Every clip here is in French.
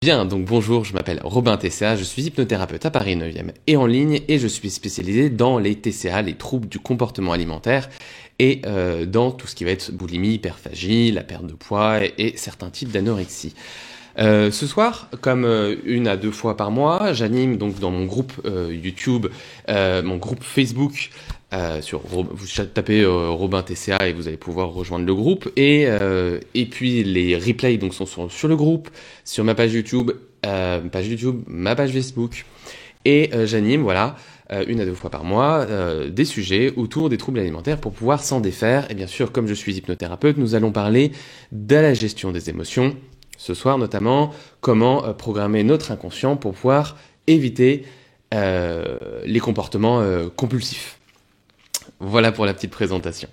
Bien, donc bonjour, je m'appelle Robin TCA, je suis hypnothérapeute à Paris 9e et en ligne et je suis spécialisé dans les TCA, les troubles du comportement alimentaire et dans tout ce qui va être boulimie, hyperphagie, la perte de poids et certains types d'anorexie. Ce soir, comme une à deux fois par mois, j'anime donc dans mon groupe YouTube, mon groupe Facebook. Vous tapez Robin TCA et vous allez pouvoir rejoindre le groupe et puis les replays donc sont sur le groupe, sur ma page YouTube, ma page Facebook et j'anime voilà une à deux fois par mois des sujets autour des troubles alimentaires pour pouvoir s'en défaire. Et bien sûr, comme je suis hypnothérapeute, nous allons parler de la gestion des émotions. Ce soir notamment, comment programmer notre inconscient pour pouvoir éviter les comportements compulsifs. Voilà pour la petite présentation.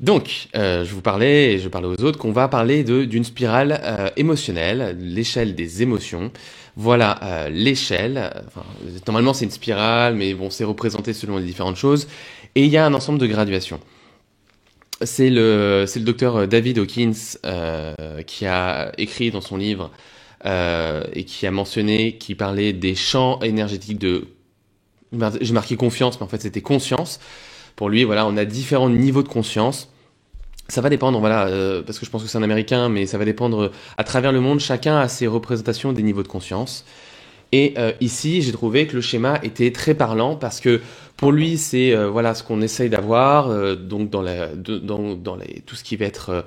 Donc, je parlais aux autres qu'on va parler d'une spirale émotionnelle, l'échelle des émotions. Voilà l'échelle. Normalement, c'est une spirale, mais bon, c'est représenté selon les différentes choses. Et il y a un ensemble de graduations. C'est le docteur David Hawkins qui a écrit dans son livre et qui a mentionné, qui parlait des champs énergétiques de... J'ai marqué confiance, mais en fait c'était conscience. Pour lui, voilà, on a différents niveaux de conscience. Ça va dépendre, voilà, parce que je pense que c'est un Américain, mais ça va dépendre à travers le monde. Chacun a ses représentations des niveaux de conscience. Et ici, j'ai trouvé que le schéma était très parlant parce que pour lui, c'est voilà ce qu'on essaye d'avoir donc tout ce qui va être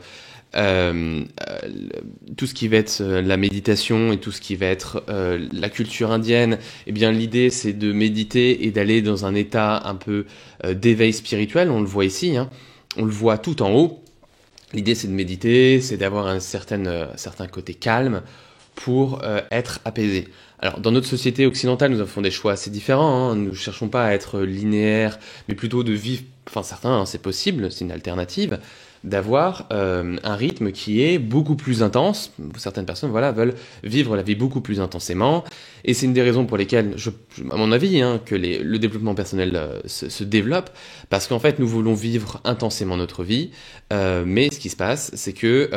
tout ce qui va être la méditation et tout ce qui va être la culture indienne. Eh bien, l'idée, c'est de méditer et d'aller dans un état un peu d'éveil spirituel. On le voit ici, hein. On le voit tout en haut. L'idée, c'est de méditer, c'est d'avoir un certain côté calme pour être apaisé. Alors, dans notre société occidentale, nous avons des choix assez différents, hein. Nous ne cherchons pas à être linéaires, mais plutôt de vivre, enfin certains, hein, c'est possible, c'est une alternative, d'avoir un rythme qui est beaucoup plus intense. Certaines personnes voilà, veulent vivre la vie beaucoup plus intensément, et c'est une des raisons pour lesquelles, à mon avis, hein, que le développement personnel se développe, parce qu'en fait, nous voulons vivre intensément notre vie, mais ce qui se passe, c'est que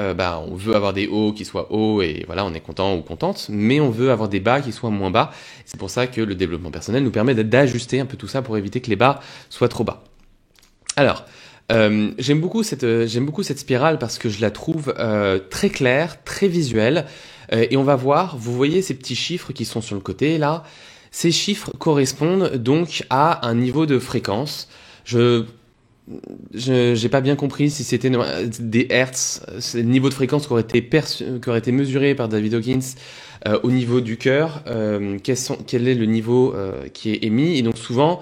on veut avoir des hauts qui soient hauts, et voilà, on est content ou contente, mais on veut avoir des bas qui soient moins bas. C'est pour ça que le développement personnel nous permet d'ajuster un peu tout ça pour éviter que les bas soient trop bas. Alors, j'aime beaucoup cette spirale parce que je la trouve très claire, très visuelle. Et on va voir, vous voyez ces petits chiffres qui sont sur le côté là. Ces chiffres correspondent donc à un niveau de fréquence. J'ai pas bien compris si c'était des hertz, c'est le niveau de fréquence qui aurait été mesuré par David Hawkins au niveau du cœur. Quel est le niveau qui est émis? Et donc souvent,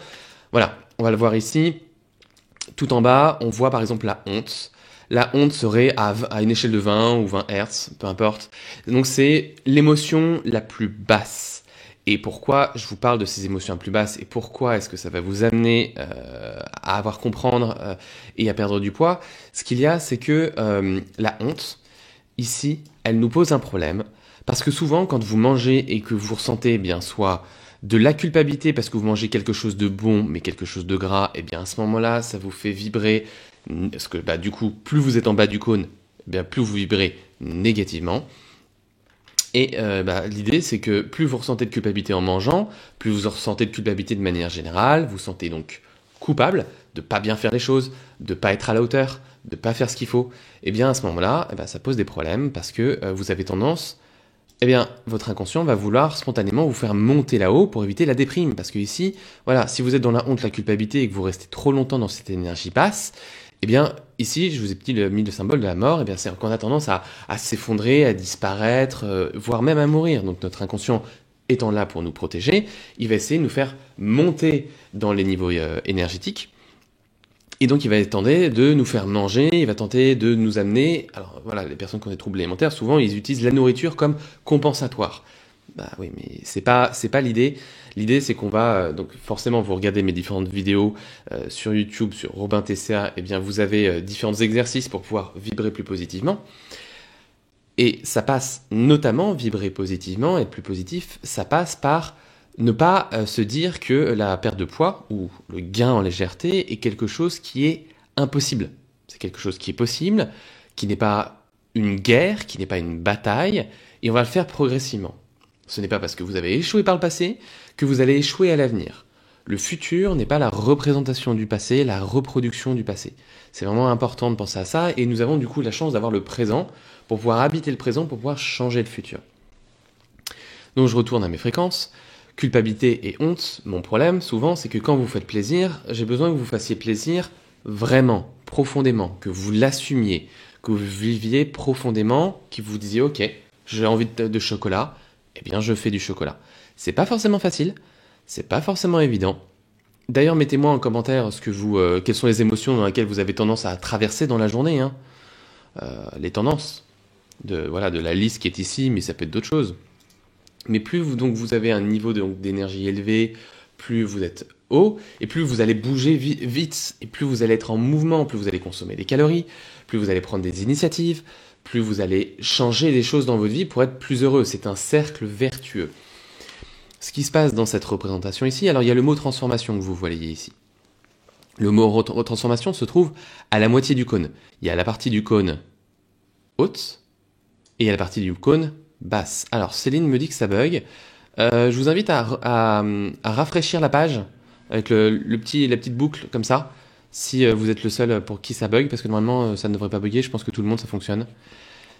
voilà, on va le voir ici. Tout en bas, on voit par exemple la honte. La honte serait à une échelle de 20 ou 20 Hertz, peu importe. Donc c'est l'émotion la plus basse. Et pourquoi je vous parle de ces émotions les plus basses et pourquoi est-ce que ça va vous amener à avoir comprendre et à perdre du poids? Ce qu'il y a, c'est que la honte, ici, elle nous pose un problème. Parce que souvent, quand vous mangez et que vous ressentez bien soit de la culpabilité parce que vous mangez quelque chose de bon mais quelque chose de gras, et bien à ce moment-là, ça vous fait vibrer, parce que du coup, plus vous êtes en bas du cône, eh bien plus vous vibrez négativement. Et l'idée, c'est que plus vous ressentez de culpabilité en mangeant, plus vous ressentez de culpabilité de manière générale, vous sentez donc coupable de pas bien faire les choses, de pas être à la hauteur, de pas faire ce qu'il faut. Et bien à ce moment-là, ça pose des problèmes parce que vous avez tendance, votre inconscient va vouloir spontanément vous faire monter là-haut pour éviter la déprime. Parce que ici, voilà, si vous êtes dans la honte, la culpabilité et que vous restez trop longtemps dans cette énergie basse, ici, je vous ai mis le symbole de la mort, c'est qu'on a tendance à s'effondrer, à disparaître, voire même à mourir. Donc notre inconscient étant là pour nous protéger, il va essayer de nous faire monter dans les niveaux énergétiques. Et donc il va tenter de nous faire manger, il va tenter de nous amener... Alors voilà, les personnes qui ont des troubles alimentaires, souvent ils utilisent la nourriture comme compensatoire. Bah oui, mais c'est pas l'idée. L'idée c'est qu'on va... donc forcément, vous regardez mes différentes vidéos sur YouTube, sur Robin TCA, vous avez différents exercices pour pouvoir vibrer plus positivement. Et ça passe notamment, vibrer positivement, être plus positif, ça passe par ne pas se dire que la perte de poids ou le gain en légèreté est quelque chose qui est impossible. C'est quelque chose qui est possible, qui n'est pas une guerre, qui n'est pas une bataille, et on va le faire progressivement. Ce n'est pas parce que vous avez échoué par le passé que vous allez échouer à l'avenir. Le futur n'est pas la représentation du passé, la reproduction du passé. C'est vraiment important de penser à ça, et nous avons du coup la chance d'avoir le présent pour pouvoir habiter le présent, pour pouvoir changer le futur. Donc je retourne à mes fréquences. Culpabilité et honte, mon problème souvent, c'est que quand vous faites plaisir, j'ai besoin que vous fassiez plaisir vraiment, profondément, que vous l'assumiez, que vous viviez profondément, que vous disiez ok, j'ai envie de chocolat, eh bien je fais du chocolat. C'est pas forcément facile, c'est pas forcément évident. D'ailleurs, mettez-moi en commentaire quelles sont les émotions dans lesquelles vous avez tendance à traverser dans la journée, hein. Les tendances de la liste qui est ici, mais ça peut être d'autres choses. Mais plus vous avez un niveau d'énergie élevé, plus vous êtes haut, et plus vous allez bouger vite, et plus vous allez être en mouvement, plus vous allez consommer des calories, plus vous allez prendre des initiatives, plus vous allez changer des choses dans votre vie pour être plus heureux. C'est un cercle vertueux. Ce qui se passe dans cette représentation ici, alors il y a le mot transformation que vous voyez ici. Le mot transformation se trouve à la moitié du cône. Il y a la partie du cône haute, et il y a la partie du cône basse. Alors Céline me dit que ça bug. Je vous invite à rafraîchir la page avec la petite boucle comme ça, si vous êtes le seul pour qui ça bug, parce que normalement ça ne devrait pas bugger, je pense que tout le monde ça fonctionne.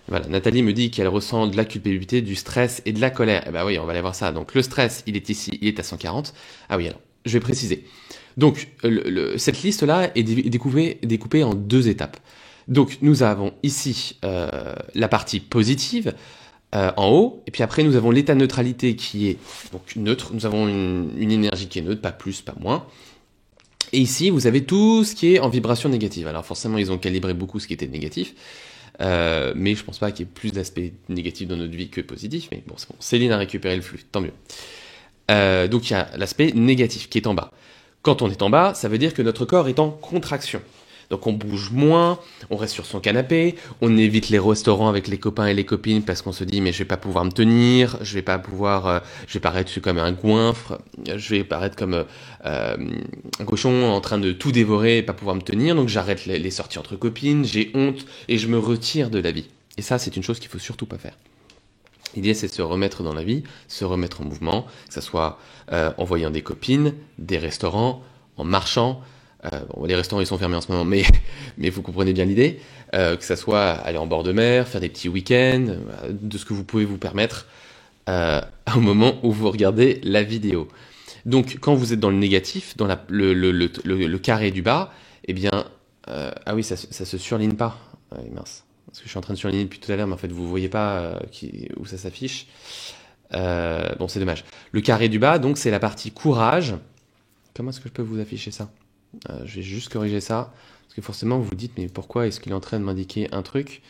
Voilà, Nathalie me dit qu'elle ressent de la culpabilité, du stress et de la colère. Eh ben oui, on va aller voir ça. Donc le stress, il est ici, il est à 140. Ah oui, alors, je vais préciser. Donc cette liste-là est découpée en 2 étapes. Donc nous avons ici la partie positive, en haut, et puis après nous avons l'état de neutralité qui est donc neutre. Nous avons une énergie qui est neutre, pas plus, pas moins. Et ici vous avez tout ce qui est en vibration négative. Alors forcément ils ont calibré beaucoup ce qui était négatif, mais je pense pas qu'il y ait plus d'aspects négatifs dans notre vie que positifs. Mais bon, c'est bon. Céline a récupéré le flux, tant mieux. Donc il y a l'aspect négatif qui est en bas. Quand on est en bas, ça veut dire que notre corps est en contraction. Donc on bouge moins, on reste sur son canapé, on évite les restaurants avec les copains et les copines parce qu'on se dit mais je vais pas pouvoir me tenir, je vais paraître comme un goinfre, je vais paraître comme un cochon en train de tout dévorer et pas pouvoir me tenir, donc j'arrête les sorties entre copines, j'ai honte et je me retire de la vie. Et ça c'est une chose qu'il faut surtout pas faire. L'idée c'est de se remettre dans la vie, se remettre en mouvement, que ce soit en voyant des copines, des restaurants, en marchant. Bon, les restaurants ils sont fermés en ce moment, mais vous comprenez bien l'idée, que ça soit aller en bord de mer, faire des petits week-ends, de ce que vous pouvez vous permettre au moment où vous regardez la vidéo. Donc quand vous êtes dans le négatif, dans le carré du bas, eh bien, ah oui, ça se surligne pas. Ah oui, mince, parce que je suis en train de surligner depuis tout à l'heure, mais en fait vous voyez pas où ça s'affiche. Bon, c'est dommage. Le carré du bas, donc c'est la partie courage. Comment est-ce que je peux vous afficher ça ? Je vais juste corriger ça, parce que forcément vous vous dites mais pourquoi est-ce qu'il est en train de m'indiquer un truc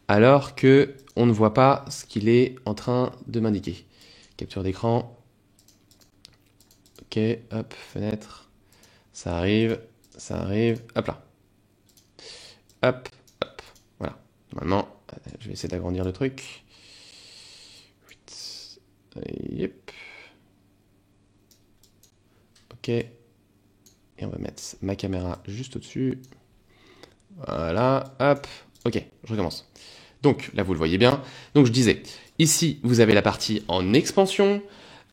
alors que on ne voit pas ce qu'il est en train de m'indiquer. Capture d'écran. Ok, hop, fenêtre. Ça arrive, hop là. Hop, hop, voilà. Normalement, je vais essayer d'agrandir le truc. Yep. Ok. Et on va mettre ma caméra juste au-dessus. Voilà, hop, ok, je recommence. Donc là, vous le voyez bien. Donc je disais, ici, vous avez la partie en expansion,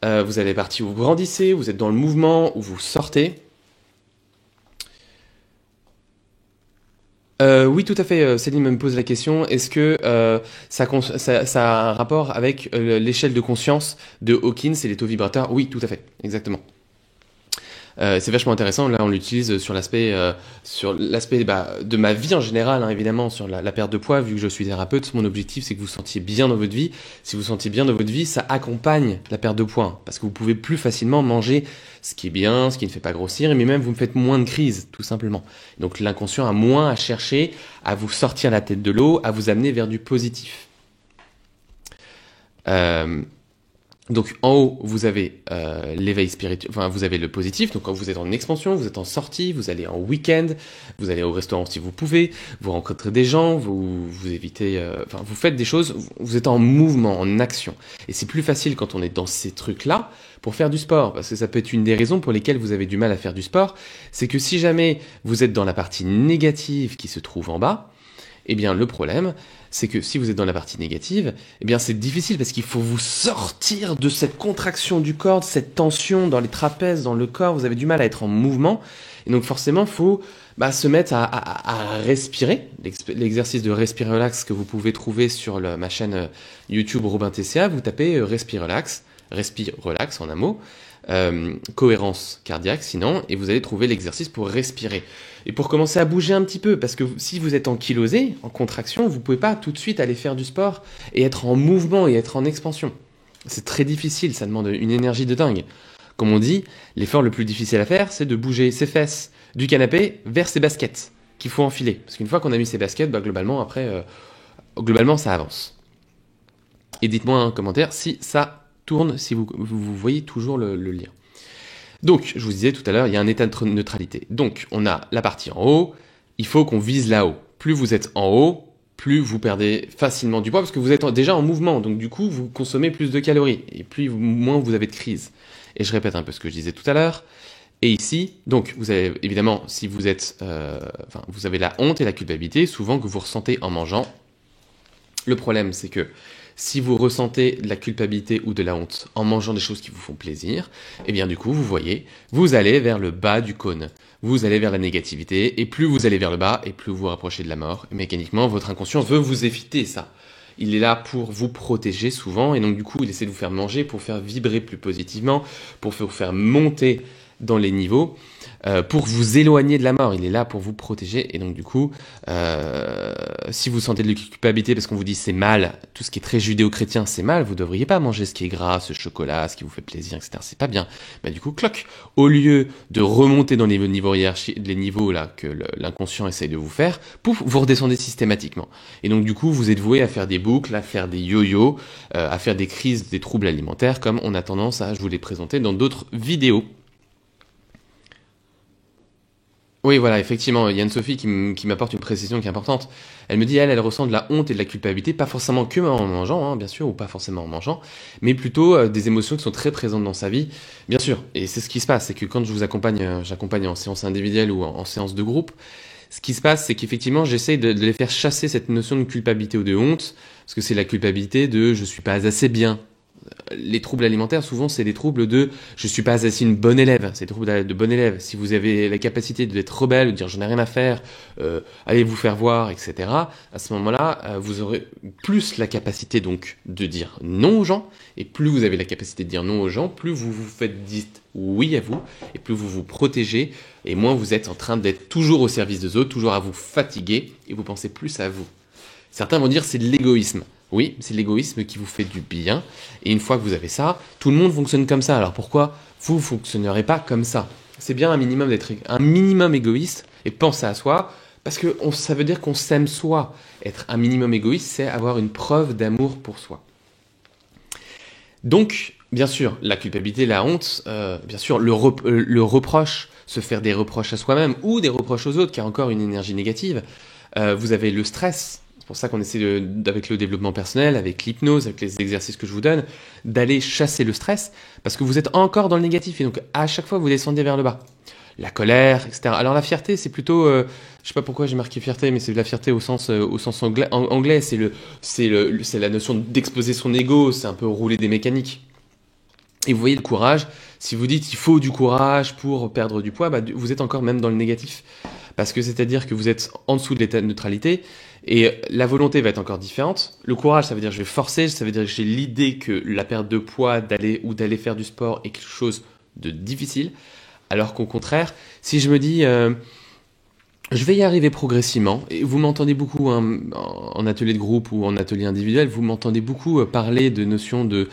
vous avez la partie où vous grandissez, vous êtes dans le mouvement, où vous sortez. Oui, tout à fait, Céline me pose la question, est-ce que ça a un rapport avec l'échelle de conscience de Hawkins et les taux vibrateurs? Oui, tout à fait, exactement. C'est vachement intéressant. Là, on l'utilise sur l'aspect de ma vie en général, hein, évidemment, sur la perte de poids. Vu que je suis thérapeute, mon objectif, c'est que vous sentiez bien dans votre vie. Si vous sentiez bien dans votre vie, ça accompagne la perte de poids, hein, parce que vous pouvez plus facilement manger ce qui est bien, ce qui ne fait pas grossir, mais même vous me faites moins de crises, tout simplement. Donc l'inconscient a moins à chercher à vous sortir la tête de l'eau, à vous amener vers du positif. Donc en haut, vous avez l'éveil spirituel, enfin vous avez le positif, donc quand vous êtes en expansion, vous êtes en sortie, vous allez en week-end, vous allez au restaurant si vous pouvez, vous rencontrez des gens, vous évitez, vous faites des choses, vous êtes en mouvement, en action. Et c'est plus facile quand on est dans ces trucs-là pour faire du sport, parce que ça peut être une des raisons pour lesquelles vous avez du mal à faire du sport, c'est que si jamais vous êtes dans la partie négative qui se trouve en bas, Eh bien, le problème, c'est que si vous êtes dans la partie négative, eh bien, c'est difficile parce qu'il faut vous sortir de cette contraction du corps, de cette tension dans les trapèzes, dans le corps. Vous avez du mal à être en mouvement. Et donc, forcément, il faut se mettre à respirer. L'exercice de Respire Relax que vous pouvez trouver sur ma chaîne YouTube Robin TCA, vous tapez Respire Relax en un mot. Cohérence cardiaque sinon, et vous allez trouver l'exercice pour respirer et pour commencer à bouger un petit peu, parce que si vous êtes ankylosé, en contraction, vous pouvez pas tout de suite aller faire du sport et être en mouvement et être en expansion. C'est très difficile, ça demande une énergie de dingue. Comme on dit, l'effort le plus difficile à faire, c'est de bouger ses fesses du canapé vers ses baskets qu'il faut enfiler, parce qu'une fois qu'on a mis ses baskets, globalement après ça avance. Et dites-moi en commentaire si ça tourne, si vous voyez toujours le lien. Donc, je vous disais tout à l'heure, il y a un état de neutralité. Donc, on a la partie en haut, il faut qu'on vise là-haut. Plus vous êtes en haut, plus vous perdez facilement du poids, parce que vous êtes déjà en mouvement, donc du coup, vous consommez plus de calories, et moins vous avez de crise. Et je répète un peu ce que je disais tout à l'heure. Et ici, donc, vous avez évidemment, si vous êtes, vous avez la honte et la culpabilité, souvent que vous ressentez en mangeant. Le problème, c'est que si vous ressentez de la culpabilité ou de la honte en mangeant des choses qui vous font plaisir, eh bien du coup, vous voyez, vous allez vers le bas du cône. Vous allez vers la négativité, et plus vous allez vers le bas, et plus vous vous rapprochez de la mort. Et mécaniquement, votre inconscient veut vous éviter ça. Il est là pour vous protéger souvent, et donc du coup, il essaie de vous faire manger pour faire vibrer plus positivement, pour vous faire monter dans les niveaux, pour vous éloigner de la mort. Il est là pour vous protéger, et donc du coup, si vous sentez de la culpabilité parce qu'on vous dit c'est mal, tout ce qui est très judéo-chrétien c'est mal, vous devriez pas manger ce qui est gras, ce chocolat, ce qui vous fait plaisir, etc. C'est pas bien. Bah du coup, cloc, au lieu de remonter dans les niveaux hiérarchiques, les niveaux là que l'inconscient essaye de vous faire, pouf, vous redescendez systématiquement. Et donc du coup, vous êtes voué à faire des boucles, à faire des yo-yo, à faire des crises, des troubles alimentaires, comme on a tendance à, je vous l'ai présenté dans d'autres vidéos. Oui, voilà, effectivement, il y a Anne-Sophie qui m'apporte une précision qui est importante. Elle me dit, elle ressent de la honte et de la culpabilité, pas forcément que en mangeant, hein, bien sûr, ou pas forcément en mangeant, mais plutôt des émotions qui sont très présentes dans sa vie, bien sûr. Et c'est ce qui se passe, c'est que quand je vous accompagne, j'accompagne en séance individuelle ou en séance de groupe, ce qui se passe, c'est qu'effectivement, j'essaye de les faire chasser cette notion de culpabilité ou de honte, parce que c'est la culpabilité de je suis pas assez bien. Les troubles alimentaires, souvent, c'est des troubles de je suis pas assez une bonne élève. C'est des troubles de bonne élève. Si vous avez la capacité d'être rebelle, de dire j'en ai rien à faire, allez vous faire voir, etc. À ce moment-là, vous aurez plus la capacité donc de dire non aux gens. Et plus vous avez la capacité de dire non aux gens, plus vous vous faites dire oui à vous, et plus vous vous protégez, et moins vous êtes en train d'être toujours au service des autres, toujours à vous fatiguer, et vous pensez plus à vous. Certains vont dire c'est de l'égoïsme. Oui, c'est l'égoïsme qui vous fait du bien. Et une fois que vous avez ça, tout le monde fonctionne comme ça. Alors pourquoi vous ne fonctionnerez pas comme ça? C'est bien un minimum d'être un minimum égoïste et penser à soi, parce que ça veut dire qu'on s'aime soi. Être un minimum égoïste, c'est avoir une preuve d'amour pour soi. Donc, bien sûr, la culpabilité, la honte, bien sûr, le reproche, se faire des reproches à soi-même ou des reproches aux autres, qui a encore une énergie négative. Vous avez le stress. C'est pour ça qu'on essaie, avec le développement personnel, avec l'hypnose, avec les exercices que je vous donne, d'aller chasser le stress, parce que vous êtes encore dans le négatif, et donc à chaque fois vous descendez vers le bas. La colère, etc. Alors la fierté, c'est plutôt, je sais pas pourquoi j'ai marqué fierté, mais c'est de la fierté au sens anglais. Anglais, c'est la notion d'exposer son ego, c'est un peu rouler des mécaniques. Et vous voyez le courage, si vous dites il faut du courage pour perdre du poids, vous êtes encore même dans le négatif. Parce que c'est-à-dire que vous êtes en dessous de l'état de neutralité, et la volonté va être encore différente. Le courage, ça veut dire que je vais forcer, ça veut dire que j'ai l'idée que la perte de poids, d'aller faire du sport est quelque chose de difficile. Alors qu'au contraire, si je me dis je vais y arriver progressivement, et vous m'entendez beaucoup en atelier de groupe ou en atelier individuel, vous m'entendez beaucoup parler de notions de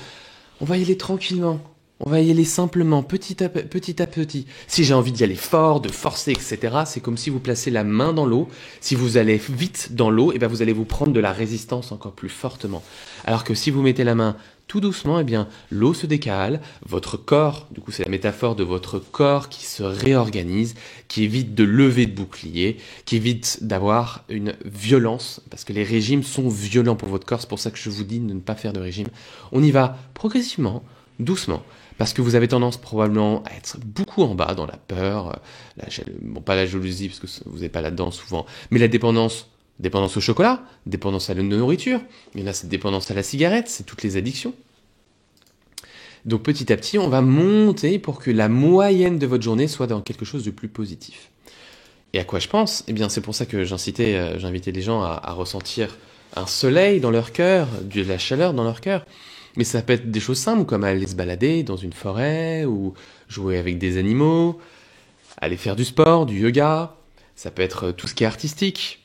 on va y aller tranquillement. On va y aller simplement, petit à petit. Si j'ai envie d'y aller fort, de forcer, etc., c'est comme si vous placez la main dans l'eau. Si vous allez vite dans l'eau, vous allez vous prendre de la résistance encore plus fortement. Alors que si vous mettez la main tout doucement, l'eau se décale, votre corps, du coup c'est la métaphore de votre corps qui se réorganise, qui évite de lever de bouclier, qui évite d'avoir une violence, parce que les régimes sont violents pour votre corps, c'est pour ça que je vous dis de ne pas faire de régime. On y va progressivement, doucement. Parce que vous avez tendance probablement à être beaucoup en bas dans la peur, pas la jalousie parce que vous n'êtes pas là-dedans souvent, mais la dépendance Dépendance au chocolat, dépendance à la nourriture, il y en a cette dépendance à la cigarette, c'est toutes les addictions. Donc petit à petit, on va monter pour que la moyenne de votre journée soit dans quelque chose de plus positif. Et à quoi je pense? Eh bien, c'est pour ça que j'invitais les gens à ressentir un soleil dans leur cœur, de la chaleur dans leur cœur. Mais ça peut être des choses simples, comme aller se balader dans une forêt, ou jouer avec des animaux, aller faire du sport, du yoga. Ça peut être tout ce qui est artistique.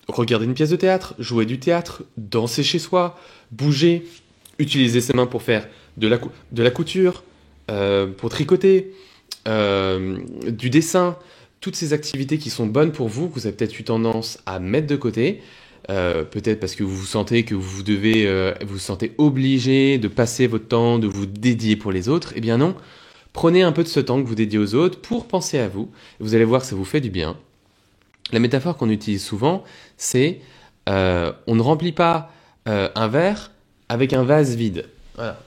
Regarder une pièce de théâtre, jouer du théâtre, danser chez soi, bouger, utiliser ses mains pour faire de la couture, pour tricoter, du dessin, toutes ces activités qui sont bonnes pour vous, que vous avez peut-être eu tendance à mettre de côté, peut-être parce que vous vous sentez que vous vous sentez obligé de passer votre temps, de vous dédier pour les autres. Eh bien non, prenez un peu de ce temps que vous dédiez aux autres pour penser à vous. Vous allez voir que ça vous fait du bien. La métaphore qu'on utilise souvent, c'est on ne remplit pas un verre avec un vase vide. Voilà,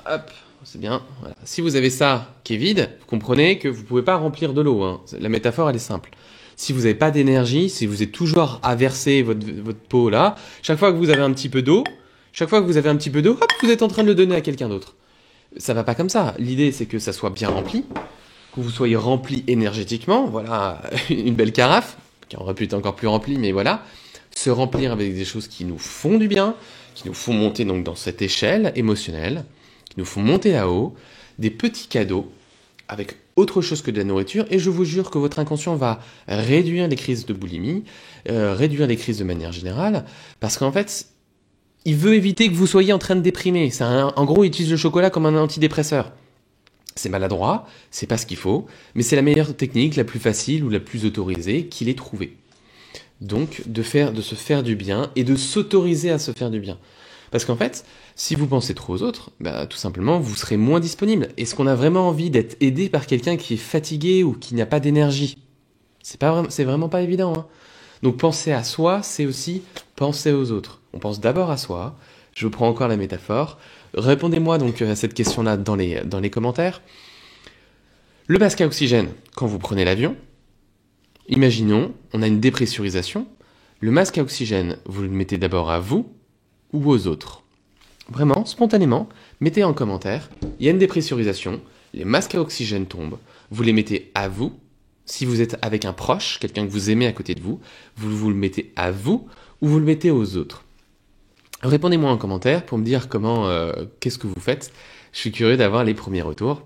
hop, c'est bien. Voilà. Si vous avez ça qui est vide, vous comprenez que vous ne pouvez pas remplir de l'eau. Hein. La métaphore, elle est simple. Si vous n'avez pas d'énergie, si vous êtes toujours à verser votre pot là, chaque fois que vous avez un petit peu d'eau, hop, vous êtes en train de le donner à quelqu'un d'autre. Ça va pas comme ça. L'idée, c'est que ça soit bien rempli, que vous soyez rempli énergétiquement. Voilà, une belle carafe, qui aurait pu être encore plus remplie, mais voilà. Se remplir avec des choses qui nous font du bien, qui nous font monter donc dans cette échelle émotionnelle, qui nous font monter là-haut, des petits cadeaux avec autre chose que de la nourriture, et je vous jure que votre inconscient va réduire les crises de boulimie, réduire les crises de manière générale, parce qu'en fait, il veut éviter que vous soyez en train de déprimer. En gros, il utilise le chocolat comme un antidépresseur. C'est maladroit, c'est pas ce qu'il faut, mais c'est la meilleure technique, la plus facile ou la plus autorisée qu'il ait trouvée. Donc, de se faire du bien et de s'autoriser à se faire du bien. Parce qu'en fait, si vous pensez trop aux autres, bah, tout simplement, vous serez moins disponible. Est-ce qu'on a vraiment envie d'être aidé par quelqu'un qui est fatigué ou qui n'a pas d'énergie? C'est vraiment pas évident. Hein. Donc, penser à soi, c'est aussi penser aux autres. On pense d'abord à soi. Je prends encore la métaphore. Répondez-moi donc à cette question-là dans les commentaires. Le masque à oxygène, quand vous prenez l'avion, imaginons, on a une dépressurisation. Le masque à oxygène, vous le mettez d'abord à vous ou aux autres. Vraiment, spontanément, mettez en commentaire, il y a une dépressurisation, les masques à oxygène tombent, vous les mettez à vous. Si vous êtes avec un proche, quelqu'un que vous aimez à côté de vous, vous le mettez à vous ou vous le mettez aux autres. Répondez-moi en commentaire pour me dire qu'est-ce que vous faites. Je suis curieux d'avoir les premiers retours.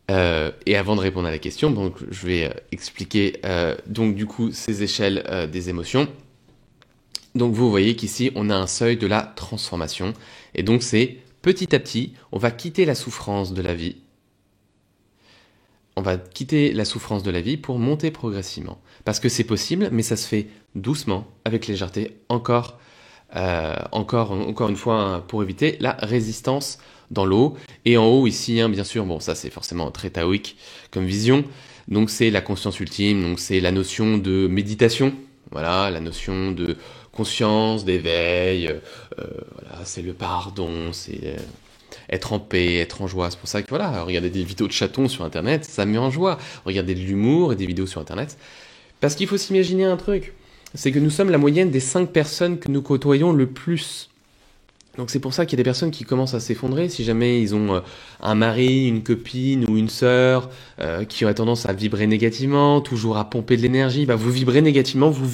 Et avant de répondre à la question, donc je vais expliquer donc du coup ces échelles des émotions. Donc vous voyez qu'ici on a un seuil de la transformation et donc c'est petit à petit on va quitter la souffrance de la vie. On va quitter la souffrance de la vie pour monter progressivement parce que c'est possible, mais ça se fait doucement avec légèreté. Encore une fois hein, pour éviter la résistance dans l'eau. Et en haut ici, hein, bien sûr, bon ça c'est forcément très taoïque comme vision. Donc c'est la conscience ultime, donc c'est la notion de méditation. Voilà, la notion de conscience, d'éveil. Voilà, c'est le pardon, c'est être en paix, être en joie. C'est pour ça que voilà, regardez des vidéos de chatons sur internet, ça met en joie. Regardez de l'humour et des vidéos sur internet. Parce qu'il faut s'imaginer un truc, c'est que nous sommes la moyenne des 5 personnes que nous côtoyons le plus. Donc c'est pour ça qu'il y a des personnes qui commencent à s'effondrer si jamais ils ont un mari, une copine ou une sœur qui aurait tendance à vibrer négativement, toujours à pomper de l'énergie. Bah vous vibrez négativement, vous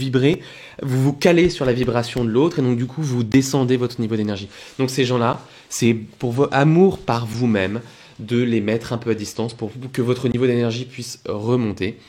vous calez sur la vibration de l'autre et donc du coup vous descendez votre niveau d'énergie. Donc ces gens-là, c'est pour votre amour par vous-même de les mettre un peu à distance pour que votre niveau d'énergie puisse remonter.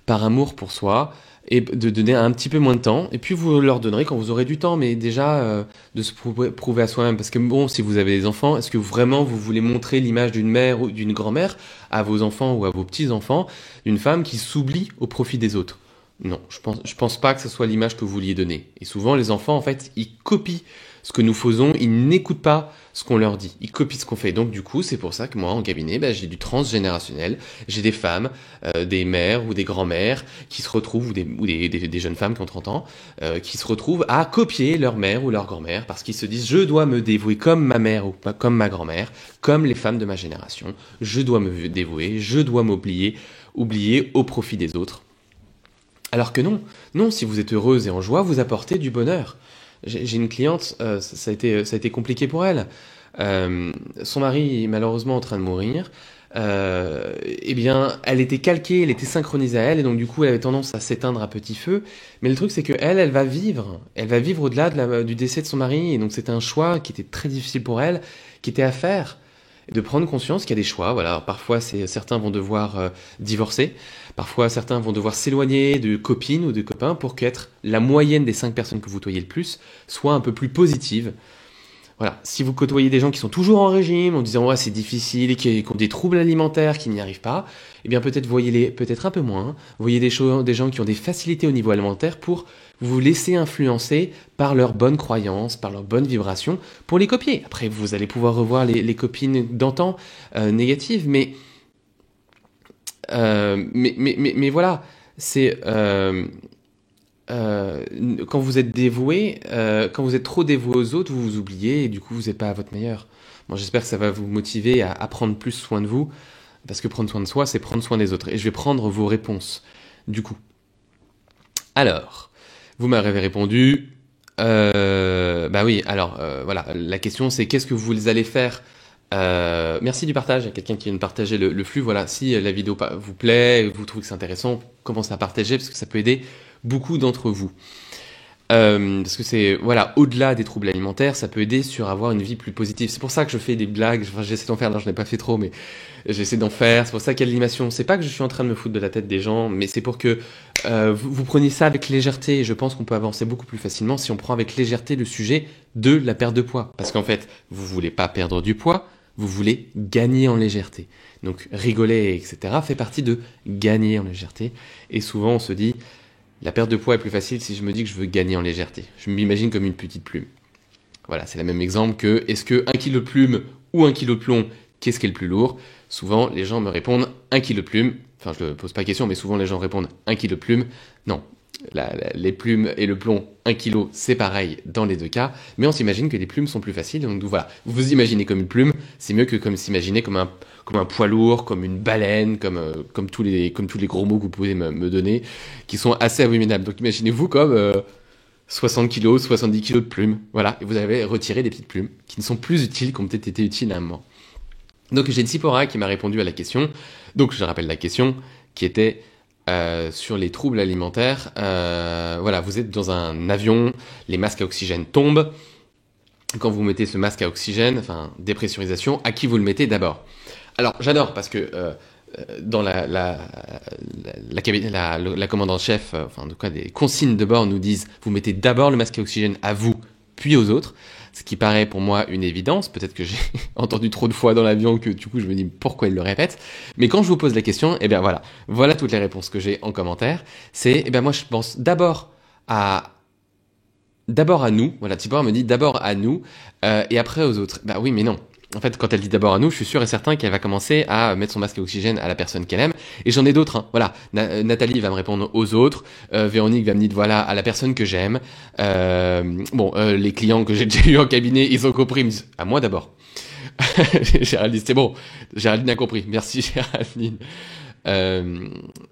Par amour pour soi, et de donner un petit peu moins de temps, et puis vous leur donnerez quand vous aurez du temps, mais déjà de se prouver à soi-même, parce que bon, si vous avez des enfants, est-ce que vraiment vous voulez montrer l'image d'une mère ou d'une grand-mère à vos enfants ou à vos petits-enfants, d'une femme qui s'oublie au profit des autres? Non, je pense pas que ce soit l'image que vous vouliez donner. Et souvent, les enfants, en fait, ils copient ce que nous faisons, ils n'écoutent pas ce qu'on leur dit, ils copient ce qu'on fait. Donc du coup, c'est pour ça que moi, en cabinet, j'ai du transgénérationnel. J'ai des femmes, des mères ou des grands-mères qui se retrouvent, ou des jeunes femmes qui ont 30 ans, qui se retrouvent à copier leur mère ou leur grand-mère parce qu'ils se disent « je dois me dévouer comme ma mère ou comme ma grand-mère, comme les femmes de ma génération. Je dois me dévouer, je dois oublier au profit des autres. » Alors que non, non, si vous êtes heureuse et en joie, vous apportez du bonheur. J'ai une cliente, ça a été compliqué pour elle. Son mari est malheureusement en train de mourir. Eh bien, elle était calquée, elle était synchronisée à elle, et donc du coup, elle avait tendance à s'éteindre à petit feu. Mais le truc, c'est que elle va vivre. Elle va vivre au-delà du décès de son mari, et donc c'était un choix qui était très difficile pour elle, qui était à faire. Et de prendre conscience qu'il y a des choix. Voilà, alors, parfois, certains vont devoir divorcer. Parfois, certains vont devoir s'éloigner de copines ou de copains pour qu'être la moyenne des 5 personnes que vous côtoyez le plus soit un peu plus positive. Voilà, si vous côtoyez des gens qui sont toujours en régime, en disant ouais c'est difficile, qui ont des troubles alimentaires, qui n'y arrivent pas, eh bien peut-être voyez-les, peut-être un peu moins, voyez des gens qui ont des facilités au niveau alimentaire pour vous laisser influencer par leurs bonnes croyances, par leurs bonnes vibrations, pour les copier. Après vous allez pouvoir revoir les copines d'antan négatives, mais voilà, c'est quand vous êtes dévoué, quand vous êtes trop dévoué aux autres, vous vous oubliez et du coup vous n'êtes pas à votre meilleur. Bon, j'espère que ça va vous motiver à prendre plus soin de vous, parce que prendre soin de soi, c'est prendre soin des autres. Et je vais prendre vos réponses, du coup. Alors, vous m'avez répondu, bah oui, alors voilà, la question c'est qu'est-ce que vous allez faire. Merci du partage, il y a quelqu'un qui vient de partager le flux. Voilà, si la vidéo vous plaît, vous trouvez que c'est intéressant, commencez à partager parce que ça peut aider beaucoup d'entre vous. Parce que c'est, voilà, au-delà des troubles alimentaires, ça peut aider sur avoir une vie plus positive. C'est pour ça que je fais des blagues, enfin, j'essaie d'en faire, non, je n'ai pas fait trop, mais j'essaie d'en faire. C'est pour ça qu'il y a l'animation. C'est pas que je suis en train de me foutre de la tête des gens, mais c'est pour que vous preniez ça avec légèreté. Et je pense qu'on peut avancer beaucoup plus facilement si on prend avec légèreté le sujet de la perte de poids. Parce qu'en fait, vous voulez pas perdre du poids, vous voulez gagner en légèreté. Donc rigoler, etc. fait partie de gagner en légèreté. Et souvent on se dit, la perte de poids est plus facile si je me dis que je veux gagner en légèreté. Je m'imagine comme une petite plume. Voilà, c'est le même exemple que, est-ce que 1 kilo de plume ou 1 kilo de plomb, qu'est-ce qui est le plus lourd? Souvent les gens me répondent 1 kilo de plume. Enfin, je ne pose pas question, mais souvent les gens répondent 1 kilo de plume. Non, les plumes et le plomb, 1 kilo, c'est pareil dans les deux cas, mais on s'imagine que les plumes sont plus faciles, donc voilà, vous vous imaginez comme une plume, c'est mieux que comme s'imaginer comme un poids lourd, comme une baleine, comme tous les gros mots que vous pouvez me donner, qui sont assez abominables. Donc imaginez-vous comme 60 kilos, 70 kilos de plumes, voilà, et vous avez retiré des petites plumes, qui ne sont plus utiles, qui ont peut-être été utiles à un moment. Donc j'ai Tsipora qui m'a répondu à la question, donc je rappelle la question, qui était... sur les troubles alimentaires, voilà, vous êtes dans un avion, les masques à oxygène tombent. Quand vous mettez ce masque à oxygène, enfin dépressurisation, à qui vous le mettez d'abord? Alors j'adore parce que dans la commandante-chef, enfin en tout cas des consignes de bord nous disent vous mettez d'abord le masque à oxygène à vous, puis aux autres. Ce qui paraît pour moi une évidence, peut-être que j'ai entendu trop de fois dans l'avion que du coup je me dis pourquoi il le répète. Mais quand je vous pose la question, eh bien voilà toutes les réponses que j'ai en commentaire. C'est, eh bien moi je pense d'abord à nous. Voilà, Tibor me dit d'abord à nous et après aux autres. Bah oui, mais non. En fait, quand elle dit d'abord à nous, je suis sûr et certain qu'elle va commencer à mettre son masque à oxygène à la personne qu'elle aime. Et j'en ai d'autres. Hein. Voilà, Nathalie va me répondre aux autres. Véronique va me dire voilà à la personne que j'aime. Les clients que j'ai déjà eu en cabinet, ils ont compris. Ils me disent à moi d'abord. Géraldine, c'est bon. Géraldine a compris. Merci Géraldine.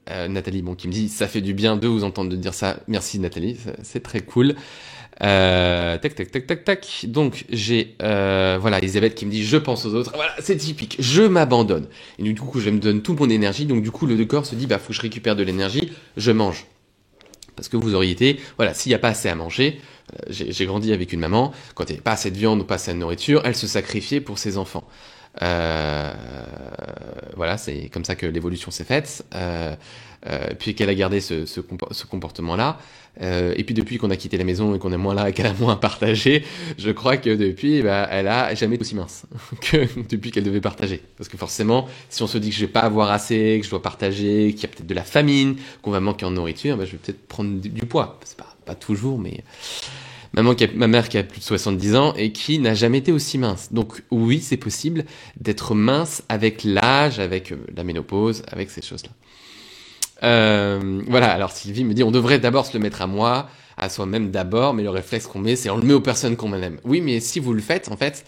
Nathalie, qui me dit ça fait du bien de vous entendre de dire ça. Merci Nathalie, c'est très cool. Tac. Donc j'ai Elisabeth qui me dit je pense aux autres. Voilà, c'est typique. Je m'abandonne. Et du coup, je me donne toute mon énergie. Donc du coup, le corps se dit faut que je récupère de l'énergie. Je mange. Parce que vous auriez été, s'il n'y a pas assez à manger, j'ai grandi avec une maman. Quand il n'y avait pas assez de viande ou pas assez de nourriture, elle se sacrifiait pour ses enfants. C'est comme ça que l'évolution s'est faite. Puis qu'elle a gardé ce comportement-là. Et puis depuis qu'on a quitté la maison et qu'on est moins là et qu'elle a moins partagé, je crois que depuis, elle a jamais été aussi mince que depuis qu'elle devait partager. Parce que forcément, si on se dit que je vais pas avoir assez, que je dois partager, qu'il y a peut-être de la famine, qu'on va manquer en nourriture, je vais peut-être prendre du poids. C'est pas toujours, mais... Ma mère qui a plus de 70 ans et qui n'a jamais été aussi mince. Donc oui, c'est possible d'être mince avec l'âge, avec la ménopause, avec ces choses-là. Alors Sylvie me dit on devrait d'abord se le mettre à soi-même d'abord, mais le réflexe qu'on met, c'est on le met aux personnes qu'on aime. Oui, mais si vous le faites, en fait,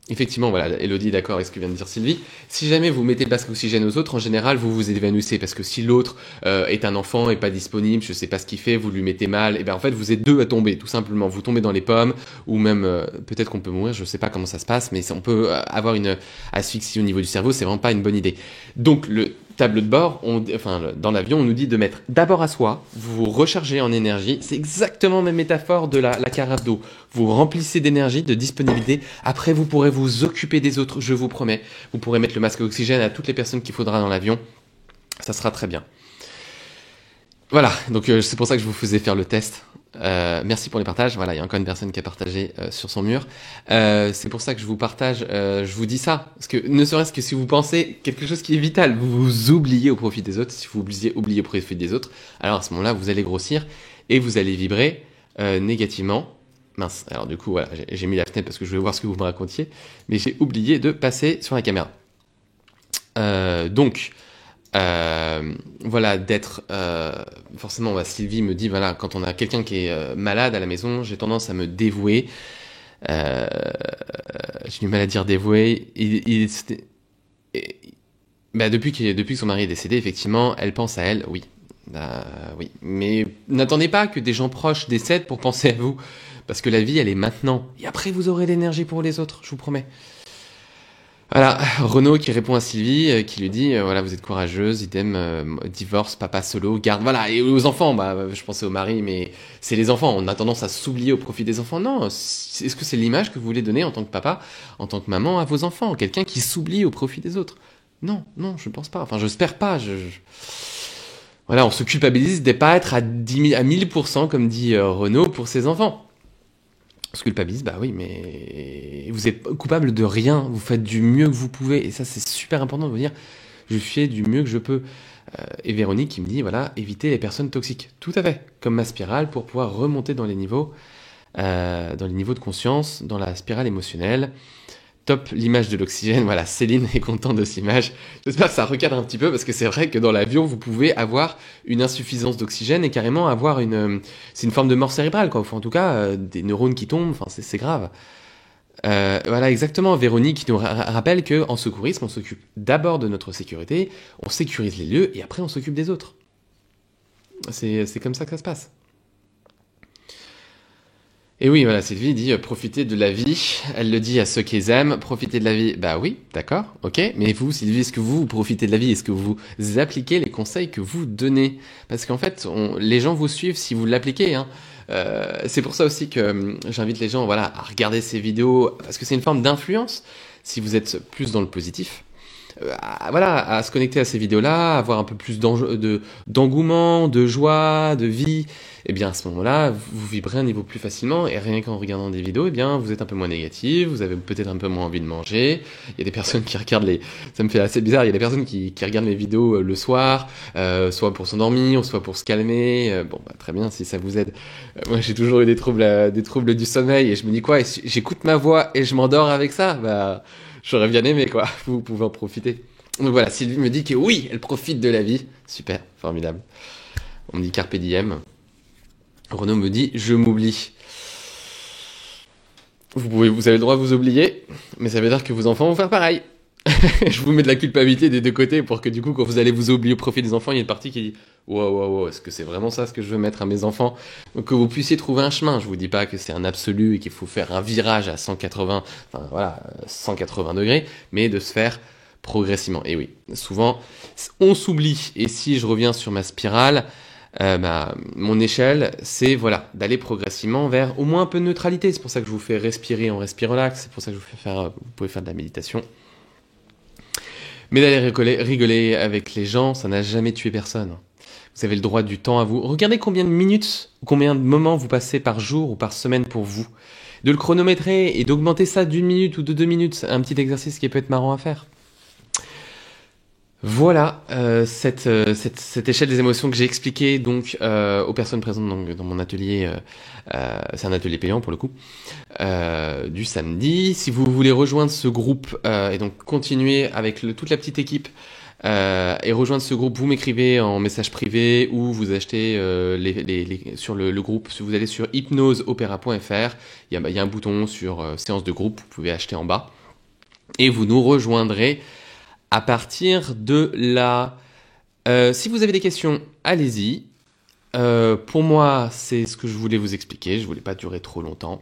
Effectivement, voilà, Elodie est d'accord avec ce que vient de dire Sylvie. Si jamais vous mettez le masque oxygène aux autres, en général, vous vous évanouissez parce que si l'autre est un enfant et pas disponible, je sais pas ce qu'il fait, vous lui mettez mal, et ben en fait vous êtes deux à tomber, tout simplement. Vous tombez dans les pommes, ou même peut-être qu'on peut mourir, je sais pas comment ça se passe, mais on peut avoir une asphyxie au niveau du cerveau, c'est vraiment pas une bonne idée. Donc le tableau de bord, dans l'avion, on nous dit de mettre d'abord à soi, vous vous rechargez en énergie, c'est exactement la même métaphore de la carafe d'eau. Vous remplissez d'énergie, de disponibilité, après vous pourrez vous occuper des autres, je vous promets. Vous pourrez mettre le masque à oxygène à toutes les personnes qu'il faudra dans l'avion, ça sera très bien. Voilà, donc c'est pour ça que je vous faisais faire le test. Merci pour les partages. Voilà, il y a encore une personne qui a partagé sur son mur. C'est pour ça que je vous partage, je vous dis ça. Parce que ne serait-ce que si vous pensez quelque chose qui est vital, vous vous oubliez au profit des autres. Si vous oubliez au profit des autres, alors à ce moment-là, vous allez grossir et vous allez vibrer négativement. Mince, alors du coup, voilà, j'ai mis la fenêtre parce que je voulais voir ce que vous me racontiez. Mais j'ai oublié de passer sur la caméra. Voilà, d'être forcément, Sylvie me dit, voilà, quand on a quelqu'un qui est malade à la maison, j'ai tendance à me dévouer. J'ai du mal à dire dévouer. Depuis que son mari est décédé, effectivement, elle pense à elle, oui. Oui, mais n'attendez pas que des gens proches décèdent pour penser à vous, parce que la vie, elle est maintenant. Et après, vous aurez l'énergie pour les autres, je vous promets. Voilà, Renaud qui répond à Sylvie, qui lui dit, voilà, vous êtes courageuse, idem, divorce, papa solo, garde, voilà, et aux enfants, je pensais au mari, mais c'est les enfants, on a tendance à s'oublier au profit des enfants, non, est-ce que c'est l'image que vous voulez donner en tant que papa, en tant que maman à vos enfants, quelqu'un qui s'oublie au profit des autres? Non, je pense pas, enfin, j'espère pas, Voilà, on se culpabilise de pas être à 1000%, comme dit Renaud, pour ses enfants. On se culpabilise, bah oui, mais vous êtes coupable de rien, vous faites du mieux que vous pouvez, et ça c'est super important de vous dire, je fais du mieux que je peux. Et Véronique qui me dit, voilà, éviter les personnes toxiques. Tout à fait, comme ma spirale, pour pouvoir remonter dans les niveaux de conscience, dans la spirale émotionnelle. Top, l'image de l'oxygène, voilà, Céline est contente de cette image. J'espère que ça recadre un petit peu, parce que c'est vrai que dans l'avion, vous pouvez avoir une insuffisance d'oxygène et carrément avoir c'est une forme de mort cérébrale, quoi. Enfin, en tout cas, des neurones qui tombent, enfin, c'est grave. Voilà, exactement. Véronique qui nous rappelle que en secourisme, on s'occupe d'abord de notre sécurité, on sécurise les lieux, et après on s'occupe des autres. C'est comme ça que ça se passe. Et oui, voilà, Sylvie dit profiter de la vie. Elle le dit à ceux qui aiment, profiter de la vie. Bah oui, d'accord, ok. Mais vous, Sylvie, est-ce que vous profitez de la vie? Est-ce que vous appliquez les conseils que vous donnez? Parce qu'en fait, les gens vous suivent si vous l'appliquez. Hein. C'est pour ça aussi que j'invite les gens, voilà, à regarder ces vidéos parce que c'est une forme d'influence. Si vous êtes plus dans le positif, à se connecter à ces vidéos-là, avoir un peu plus d'engouement, de joie, de vie, et bien à ce moment-là, vous vibrez un niveau plus facilement, et rien qu'en regardant des vidéos, et bien vous êtes un peu moins négatif, vous avez peut-être un peu moins envie de manger. Il y a des personnes qui regardent ça me fait assez bizarre, il y a des personnes qui regardent mes vidéos le soir, soit pour s'endormir, soit pour se calmer. Très bien, si ça vous aide. Moi j'ai toujours eu des troubles du sommeil, et je me dis quoi, j'écoute ma voix et je m'endors avec ça, j'aurais bien aimé, quoi. Vous pouvez en profiter. Donc voilà, Sylvie me dit que oui, elle profite de la vie. Super, formidable. On me dit carpe diem. Renaud me dit, je m'oublie. Vous avez le droit de vous oublier, mais ça veut dire que vos enfants vont faire pareil. Je vous mets de la culpabilité des deux côtés pour que du coup, quand vous allez vous oublier au profit des enfants, il y a une partie qui dit wow, est-ce que c'est vraiment ça ce que je veux mettre à mes enfants? Donc que vous puissiez trouver un chemin. Je vous dis pas que c'est un absolu et qu'il faut faire un virage à 180, 180 degrés, mais de se faire progressivement. Et oui, souvent, on s'oublie. Et si je reviens sur ma spirale, mon échelle, c'est d'aller progressivement vers au moins un peu de neutralité. C'est pour ça que je vous fais respirer en respire relax. C'est pour ça que je vous fais vous pouvez faire de la méditation. Mais d'aller rigoler avec les gens, ça n'a jamais tué personne. Vous avez le droit du temps à vous. Regardez combien de minutes, combien de moments vous passez par jour ou par semaine pour vous. De le chronométrer et d'augmenter ça d'1 minute ou de 2 minutes. Un petit exercice qui peut être marrant à faire. Voilà cette échelle des émotions que j'ai expliquée donc aux personnes présentes donc, dans mon atelier. C'est un atelier payant pour le coup du samedi. Si vous voulez rejoindre ce groupe et donc continuer avec toute la petite équipe Et rejoindre ce groupe, vous m'écrivez en message privé ou vous achetez sur le groupe. Si vous allez sur hypnoseopéra.fr, il y a un bouton sur séance de groupe, vous pouvez acheter en bas. Et vous nous rejoindrez à partir de là. Si vous avez des questions, allez-y. Pour moi, c'est ce que je voulais vous expliquer. Je voulais pas durer trop longtemps.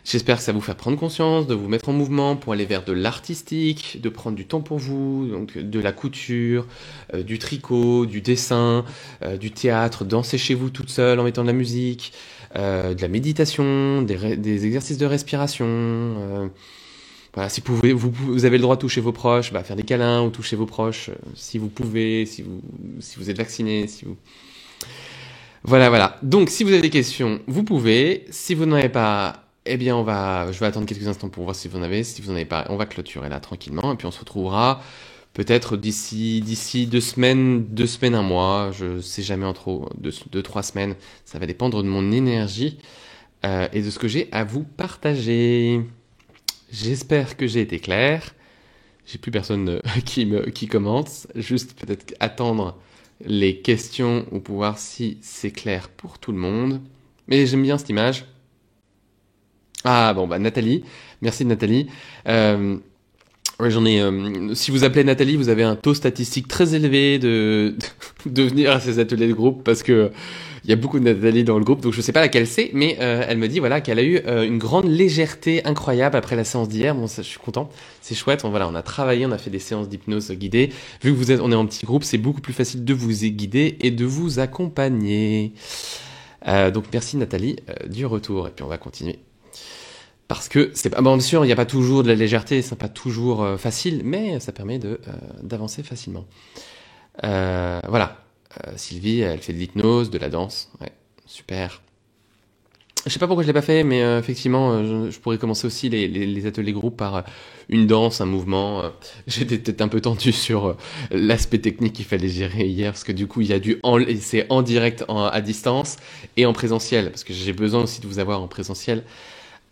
J'espère que ça vous fait prendre conscience, de vous mettre en mouvement pour aller vers de l'artistique, de prendre du temps pour vous, donc de la couture, du tricot, du dessin, du théâtre, danser chez vous toute seule en mettant de la musique, de la méditation, des exercices de respiration. Voilà, si vous avez le droit de toucher vos proches, faire des câlins ou toucher vos proches, si vous pouvez, si vous êtes vacciné, Voilà. Donc, si vous avez des questions, vous pouvez. Si vous n'en avez pas, eh bien, je vais attendre quelques instants pour voir si vous en avez. Si vous n'en avez pas, on va clôturer là tranquillement. Et puis, on se retrouvera peut-être d'ici 2 semaines, un mois. Je sais jamais en trop, 2, 3 semaines. Ça va dépendre de mon énergie et de ce que j'ai à vous partager. J'espère que j'ai été clair. J'ai plus personne qui commente. Juste peut-être attendre les questions ou pour voir si c'est clair pour tout le monde. Mais j'aime bien cette image. Ah bon, Nathalie. Merci Nathalie. Ouais, si vous appelez Nathalie, vous avez un taux statistique très élevé de venir à ces ateliers de groupe parce que il y a beaucoup de Nathalie dans le groupe, donc je sais pas laquelle c'est, mais elle me dit voilà qu'elle a eu une grande légèreté incroyable après la séance d'hier. Bon, ça, je suis content, c'est chouette. On a travaillé, on a fait des séances d'hypnose guidées. Vu que on est en petit groupe, c'est beaucoup plus facile de vous guider et de vous accompagner. Donc merci Nathalie du retour, et puis on va continuer. Parce que c'est pas, bien sûr, il n'y a pas toujours de la légèreté, c'est pas toujours facile, mais ça permet d'avancer facilement. Voilà. Sylvie, elle fait de l'hypnose, de la danse. Ouais, super. Je sais pas pourquoi je l'ai pas fait, mais effectivement, je pourrais commencer aussi les ateliers groupes par une danse, un mouvement. J'étais peut-être un peu tendu sur l'aspect technique qu'il fallait gérer hier, parce que du coup, c'est en direct, à distance et en présentiel, parce que j'ai besoin aussi de vous avoir en présentiel.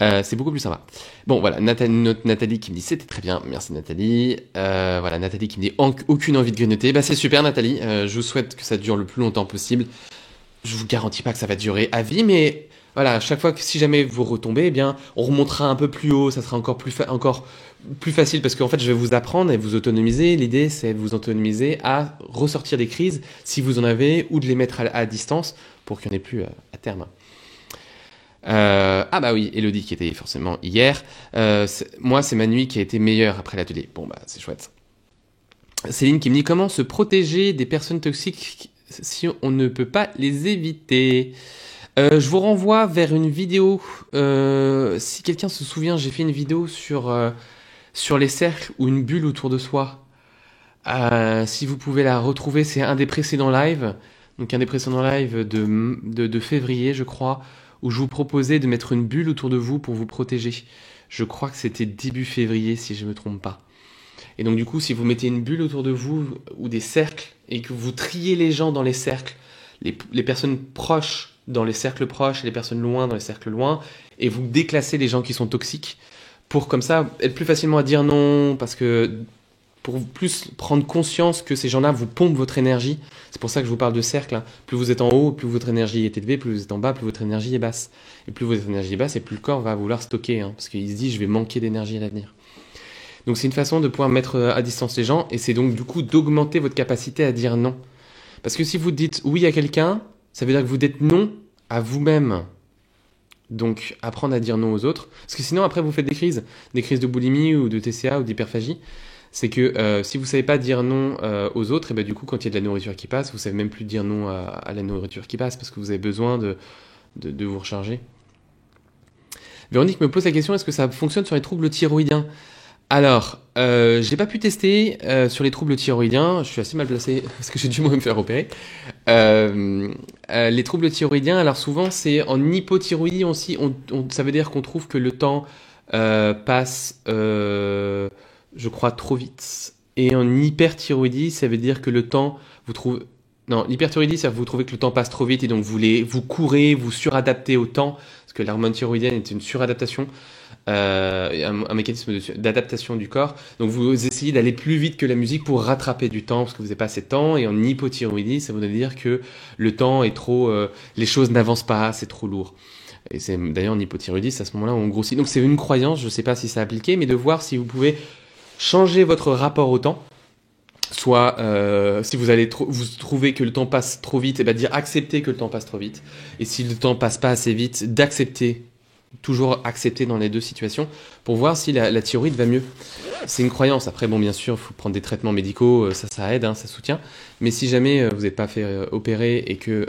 C'est beaucoup plus sympa. Bon, voilà, Nathalie qui me dit c'était très bien, merci Nathalie. Voilà, Nathalie qui me dit aucune envie de grignoter. C'est super Nathalie, je vous souhaite que ça dure le plus longtemps possible. Je vous garantis pas que ça va durer à vie, mais voilà, à chaque fois que si jamais vous retombez, eh bien, on remontera un peu plus haut, ça sera encore plus facile parce qu'en fait, je vais vous apprendre et vous autonomiser. L'idée, c'est de vous autonomiser à ressortir des crises si vous en avez ou de les mettre à distance pour qu'il n'y en ait plus à terme. Oui, Elodie qui était forcément hier. Moi, c'est ma nuit qui a été meilleure après l'atelier. Bon, c'est chouette. Céline qui me dit comment se protéger des personnes toxiques si on ne peut pas les éviter. Je vous renvoie vers une vidéo. Si quelqu'un se souvient, j'ai fait une vidéo sur les cercles ou une bulle autour de soi. Si vous pouvez la retrouver, c'est un des précédents lives. Donc un des précédents lives de février, je crois, où je vous proposais de mettre une bulle autour de vous pour vous protéger. Je crois que c'était début février, si je ne me trompe pas. Et donc du coup, si vous mettez une bulle autour de vous ou des cercles et que vous triez les gens dans les cercles, les personnes proches dans les cercles proches et les personnes loin dans les cercles loin, et vous déclassez les gens qui sont toxiques pour comme ça être plus facilement à dire non, parce que pour plus prendre conscience que ces gens-là vous pompent votre énergie. C'est pour ça que je vous parle de cercle. Hein. Plus vous êtes en haut, plus votre énergie est élevée, plus vous êtes en bas, plus votre énergie est basse. Et plus votre énergie est basse, et plus le corps va vouloir stocker, parce qu'il se dit je vais manquer d'énergie à l'avenir. Donc c'est une façon de pouvoir mettre à distance les gens, et c'est donc du coup d'augmenter votre capacité à dire non. Parce que si vous dites oui à quelqu'un, ça veut dire que vous dites non à vous-même. Donc apprendre à dire non aux autres. Parce que sinon après vous faites des crises de boulimie ou de TCA ou d'hyperphagie. C'est que si vous savez pas dire non aux autres, et du coup quand il y a de la nourriture qui passe, vous savez même plus dire non à la nourriture qui passe parce que vous avez besoin de vous recharger. Véronique me pose la question, est-ce que ça fonctionne sur les troubles thyroïdiens ? Alors, j'ai pas pu tester sur les troubles thyroïdiens, je suis assez mal placé parce que j'ai dû moi me faire opérer. Les troubles thyroïdiens, alors souvent c'est en hypothyroïdie aussi, ça veut dire qu'on trouve que le temps passe, je crois, trop vite. Et en hyperthyroïdie, ça veut dire que le temps, l'hyperthyroïdie, c'est-à-dire que vous trouvez que le temps passe trop vite et donc vous courez, vous suradaptez au temps, parce que l'hormone thyroïdienne est une suradaptation. un mécanisme d'adaptation du corps. Donc vous essayez d'aller plus vite que la musique pour rattraper du temps parce que vous n'avez pas assez de temps. Et en hypothyroïdie, ça veut dire que le temps est trop, les choses n'avancent pas, c'est trop lourd. Et c'est d'ailleurs en hypothyroïdie, c'est à ce moment-là où on grossit. Donc c'est une croyance, je ne sais pas si c'est appliqué, mais de voir si vous pouvez changer votre rapport au temps. Soit si vous allez vous trouvez que le temps passe trop vite, et ben dire accepter que le temps passe trop vite. Et si le temps passe pas assez vite, d'accepter, toujours accepter dans les deux situations, pour voir si la thyroïde va mieux. C'est une croyance. Après, bon, bien sûr, il faut prendre des traitements médicaux, ça aide, hein, ça soutient. Mais si jamais vous n'êtes pas fait opérer et que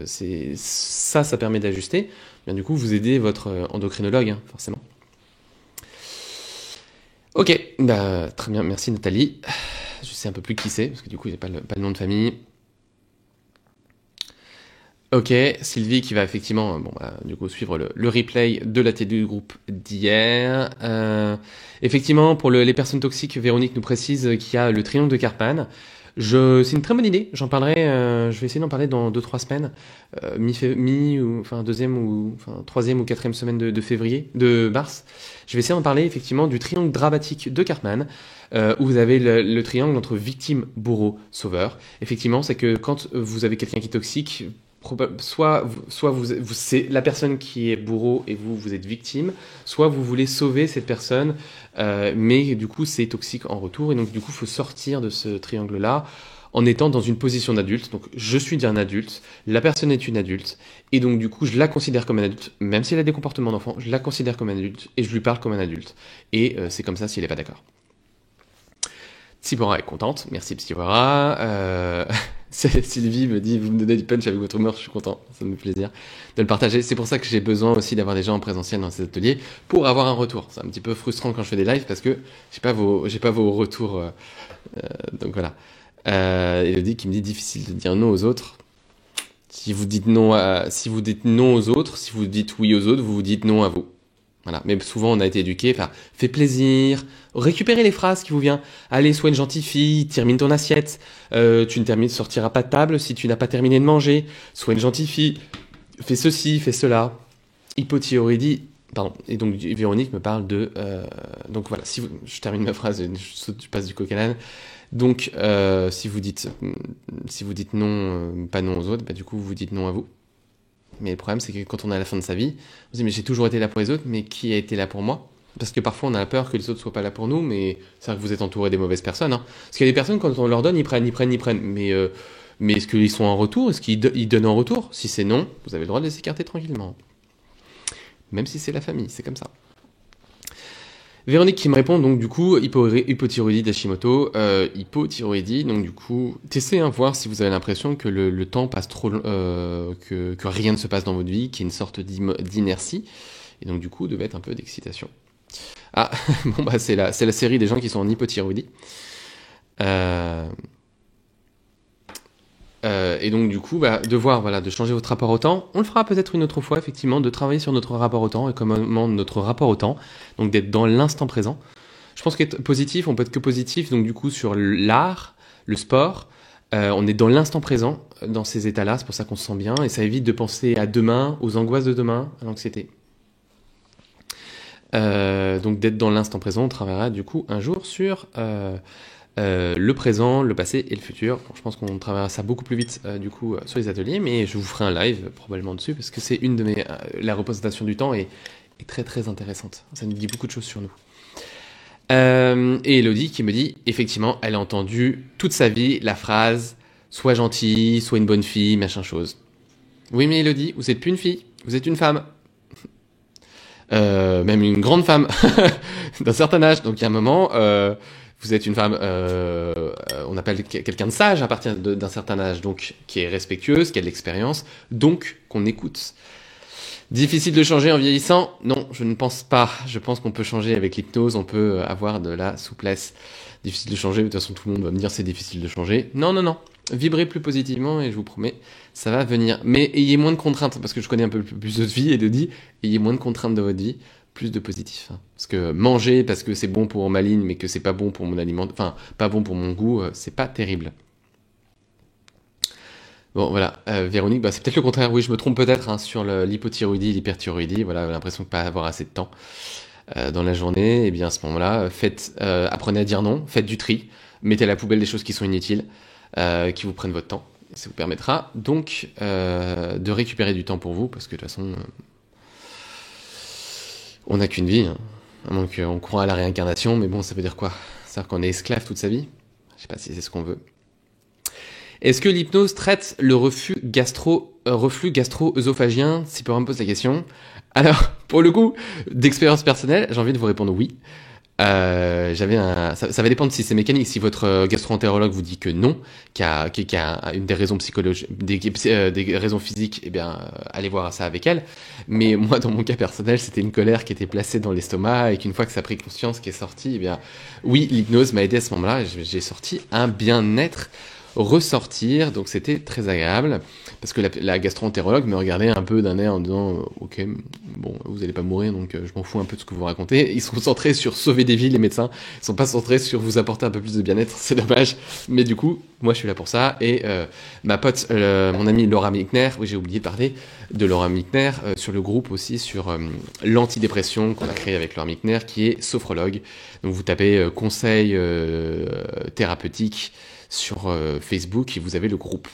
ça permet d'ajuster, bien du coup, vous aidez votre endocrinologue, hein, forcément. Ok, bah, très bien, merci Nathalie. Je sais un peu plus qui c'est, parce que du coup, il n'y a pas le nom de famille. Ok, Sylvie qui va effectivement du coup, suivre le replay de la TD du groupe d'hier. Effectivement, pour les personnes toxiques, Véronique nous précise qu'il y a le triangle de Karpman. C'est une très bonne idée, j'en parlerai, je vais essayer d'en parler dans 2-3 semaines, deuxième ou troisième ou quatrième semaine de mars. Je vais essayer d'en parler effectivement du triangle dramatique de Karpman, où vous avez le triangle entre victime, bourreau, sauveur. Effectivement, c'est que quand vous avez quelqu'un qui est toxique, soit c'est la personne qui est bourreau et vous êtes victime, soit vous voulez sauver cette personne, mais du coup c'est toxique en retour, et donc du coup il faut sortir de ce triangle-là en étant dans une position d'adulte. Donc je suis un adulte, la personne est une adulte, et donc du coup je la considère comme un adulte, même si elle a des comportements d'enfant, je la considère comme un adulte, et je lui parle comme un adulte. Et c'est comme ça s'il n'est pas d'accord. Tsipora est contente, merci Tsipora. Sylvie me dit, vous me donnez du punch avec votre humeur, je suis content, ça me fait plaisir de le partager. C'est pour ça que j'ai besoin aussi d'avoir des gens en présentiel dans ces ateliers pour avoir un retour. C'est un petit peu frustrant quand je fais des lives parce que j'ai pas vos retours. Donc voilà. Elodie qui me dit difficile de dire non aux autres. Si vous dites non aux autres, si vous dites oui aux autres, vous vous dites non à vous. Voilà. Mais souvent, on a été éduqué, fais plaisir, récupérez les phrases qui vous viennent. Allez, sois une gentille fille, termine ton assiette. Tu ne sortiras pas de table si tu n'as pas terminé de manger. Sois une gentille fille, fais ceci, fais cela. Hypothyroïdie, pardon. Et donc, Véronique me parle de... donc voilà, je termine ma phrase, je passe du coq à l'âne. Donc, si vous dites non, pas non aux autres, bah, du coup, vous dites non à vous. Mais le problème, c'est que quand on est à la fin de sa vie, on se dit, mais j'ai toujours été là pour les autres, mais qui a été là pour moi? Parce que parfois, on a peur que les autres soient pas là pour nous, mais c'est vrai que vous êtes entouré des mauvaises personnes. Hein. Parce qu'il y a des personnes, quand on leur donne, ils prennent. Mais est-ce qu'ils sont en retour? Est-ce qu'ils donnent en retour? Si c'est non, vous avez le droit de les écarter tranquillement. Même si c'est la famille, c'est comme ça. Véronique qui me répond, donc du coup, hypothyroïdie d'Hashimoto, hypothyroïdie, donc du coup, testez, voir si vous avez l'impression que le temps passe trop, que rien ne se passe dans votre vie, qu'il y a une sorte d'inertie, et donc du coup, de mettre un peu d'excitation. Ah, bon bah c'est la série des gens qui sont en hypothyroïdie. Et donc du coup, de voir, de changer votre rapport au temps. On le fera peut-être une autre fois, effectivement, de travailler sur notre rapport au temps et comment notre rapport au temps, donc d'être dans l'instant présent. Je pense qu'être positif, on peut être que positif, donc du coup sur l'art, le sport, on est dans l'instant présent, dans ces états-là, c'est pour ça qu'on se sent bien, et ça évite de penser à demain, aux angoisses de demain, à l'anxiété. Donc d'être dans l'instant présent, on travaillera du coup un jour sur... le présent, le passé et le futur. Bon, je pense qu'on travaillera ça beaucoup plus vite du coup sur les ateliers, mais je vous ferai un live probablement dessus parce que c'est une de mes la représentation du temps est très très intéressante. Ça nous dit beaucoup de choses sur nous. Et Elodie qui me dit effectivement, elle a entendu toute sa vie la phrase sois gentille, sois une bonne fille, machin chose. Oui, mais Elodie, vous êtes plus une fille, vous êtes une femme. Même une grande femme d'un certain âge. Donc il y a un moment. Vous êtes une femme, on appelle quelqu'un de sage à partir d'un certain âge, donc qui est respectueuse, qui a de l'expérience, donc qu'on écoute. Difficile de changer en vieillissant? Non, je ne pense pas. Je pense qu'on peut changer avec l'hypnose, on peut avoir de la souplesse. Difficile de changer, de toute façon tout le monde va me dire c'est difficile de changer. Non, non, non. Vibrez plus positivement et je vous promets, ça va venir. Mais ayez moins de contraintes, parce que je connais un peu plus de vie et de dit, ayez moins de contraintes de votre vie. Plus de positif. Parce que manger parce que c'est bon pour ma ligne, mais que c'est pas bon pour mon aliment, enfin, pas bon pour mon goût, c'est pas terrible. Bon, voilà. Véronique, c'est peut-être le contraire. Oui, je me trompe peut-être sur l'hypothyroïdie, l'hyperthyroïdie. Voilà, j'ai l'impression de pas avoir assez de temps. dans la journée, et bien à ce moment-là, apprenez à dire non, faites du tri, mettez à la poubelle des choses qui sont inutiles, qui vous prennent votre temps. Et ça vous permettra donc de récupérer du temps pour vous, parce que de toute façon, on n'a qu'une vie, hein. Donc on croit à la réincarnation, mais bon, ça veut dire quoi? C'est-à-dire qu'on est esclave toute sa vie? Je sais pas si c'est ce qu'on veut. Est-ce que l'hypnose traite le reflux gastro-œsophagien? Si on me pose la question. Alors, pour le coup, d'expérience personnelle, j'ai envie de vous répondre oui. Ça va dépendre si c'est mécanique. Si votre gastro-entérologue vous dit que non, qu'il y a une des raisons psychologiques, des raisons physiques, eh bien, allez voir ça avec elle. Mais moi, dans mon cas personnel, c'était une colère qui était placée dans l'estomac et qu'une fois que ça a pris conscience, qui est sorti, eh bien, oui, l'hypnose m'a aidé à ce moment-là. J'ai sorti un bien-être ressortir, donc c'était très agréable, parce que la gastro-entérologue me regardait un peu d'un air en disant ok, bon, vous allez pas mourir, donc je m'en fous un peu de ce que vous racontez. Ils sont centrés sur sauver des vies, les médecins, ils sont pas centrés sur vous apporter un peu plus de bien-être, c'est dommage, mais du coup, moi je suis là pour ça, et ma pote, mon amie Laura Michner, oui j'ai oublié de parler de Laura Michner, sur le groupe aussi, sur l'antidépression qu'on a créé avec Laura Michner, qui est sophrologue, donc vous tapez conseil thérapeutique sur Facebook et vous avez le groupe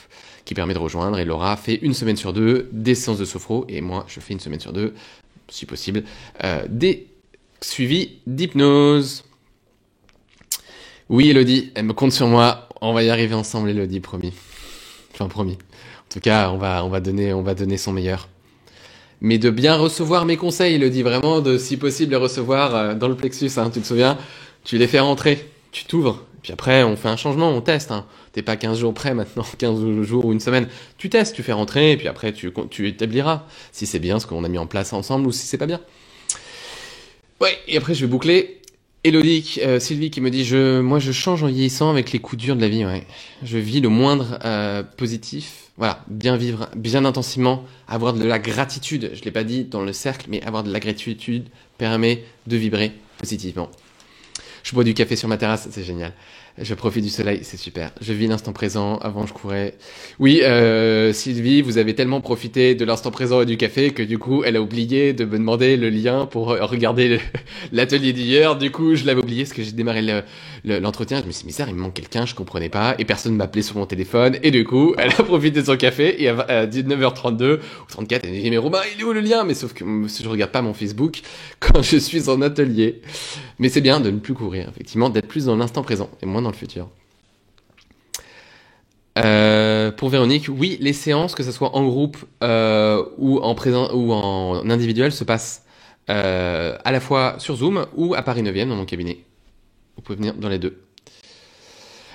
qui permet de rejoindre, et Laura fait une semaine sur 2 des séances de sophro, et moi je fais une semaine sur 2, si possible, des suivis d'hypnose. Oui Elodie, elle me compte sur moi, on va y arriver ensemble Elodie, promis. Enfin promis. En tout cas, on va donner son meilleur. Mais de bien recevoir mes conseils, Elodie, vraiment de si possible les recevoir dans le plexus, hein, tu te souviens, tu les fais rentrer, tu t'ouvres. Puis après, on fait un changement, on teste. Hein. T'es pas 15 jours près maintenant, 15 jours ou une semaine. Tu testes, tu fais rentrer, et puis après, tu établiras si c'est bien ce qu'on a mis en place ensemble ou si c'est pas bien. Ouais, et après, je vais boucler. Elodie, Sylvie qui me dit moi je change en vieillissant avec les coups durs de la vie, ouais. Je vis le moindre positif. Voilà, bien vivre, bien intensément, avoir de la gratitude. Je l'ai pas dit dans le cercle, mais avoir de la gratitude permet de vibrer positivement. Je bois du café sur ma terrasse, c'est génial. Je profite du soleil, c'est super. Je vis l'instant présent, avant je courais. Oui, Sylvie, vous avez tellement profité de l'instant présent et du café que du coup, elle a oublié de me demander le lien pour regarder l'atelier d'hier. Du coup, je l'avais oublié parce que j'ai démarré l'entretien. Je me suis dit, mais ça, il me manque quelqu'un, je comprenais pas. Et personne m'appelait sur mon téléphone. Et du coup, elle a profité de son café et à 19h32 ou 34, elle m'a dit, mais Robin, il est où le lien? Mais sauf que je regarde pas mon Facebook quand je suis en atelier. Mais c'est bien de ne plus courir, effectivement, d'être plus dans l'instant présent et moins dans le futur. Pour Véronique, oui, les séances, que ce soit en groupe ou en présent ou en individuel, se passent à la fois sur Zoom ou à Paris 9e dans mon cabinet. Vous pouvez venir dans les deux.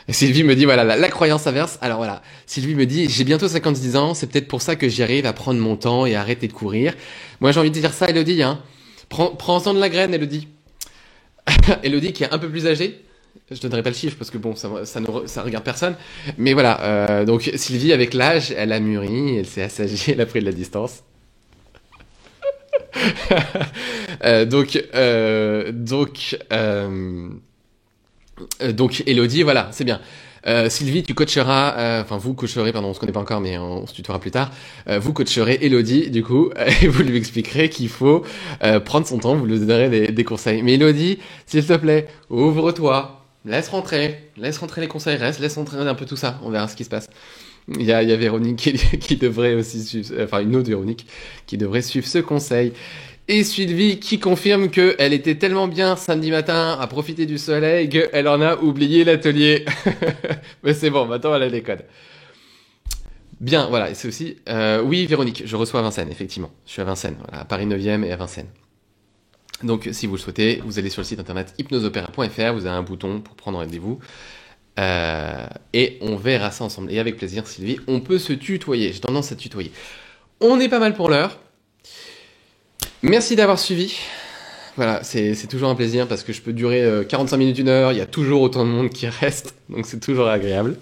Et Sylvie me dit, voilà, la croyance inverse. Alors voilà, Sylvie me dit, j'ai bientôt 56 ans, c'est peut-être pour ça que j'y arrive à prendre mon temps et à arrêter de courir. Moi, j'ai envie de dire ça, Elodie, hein. Prends-en de la graine, Elodie. Elodie, qui est un peu plus âgée. Je donnerai pas le chiffre parce que bon, ça regarde personne. Mais voilà, donc Sylvie, avec l'âge, elle a mûri, elle s'est assagie, elle a pris de la distance. Donc Elodie, voilà, c'est bien. Sylvie, tu coacheras, enfin vous coacherez, pardon, on se connaît pas encore, mais on se tutoiera plus tard. Vous coacherez Elodie, du coup, et vous lui expliquerez qu'il faut prendre son temps, vous lui donnerez des conseils. Mais Elodie, s'il te plaît, ouvre-toi, laisse rentrer les conseils, laisse rentrer un peu tout ça, on verra ce qui se passe. Il y a Véronique qui devrait aussi suivre, enfin une autre Véronique qui devrait suivre ce conseil. Et Sylvie qui confirme qu'elle était tellement bien samedi matin à profiter du soleil qu'elle en a oublié l'atelier. Mais c'est bon, maintenant elle a les codes. Bien, voilà, et c'est aussi... oui, Véronique, je reçois à Vincennes, effectivement. Je suis à Vincennes, voilà, à Paris 9e et à Vincennes. Donc, si vous le souhaitez, vous allez sur le site internet hypnoseopéra.fr, vous avez un bouton pour prendre rendez-vous. Et on verra ça ensemble. Et avec plaisir, Sylvie, on peut se tutoyer. J'ai tendance à tutoyer. On est pas mal pour l'heure. Merci d'avoir suivi. Voilà, c'est toujours un plaisir parce que je peux durer 45 minutes, 1 heure. Il y a toujours autant de monde qui reste. Donc c'est toujours agréable.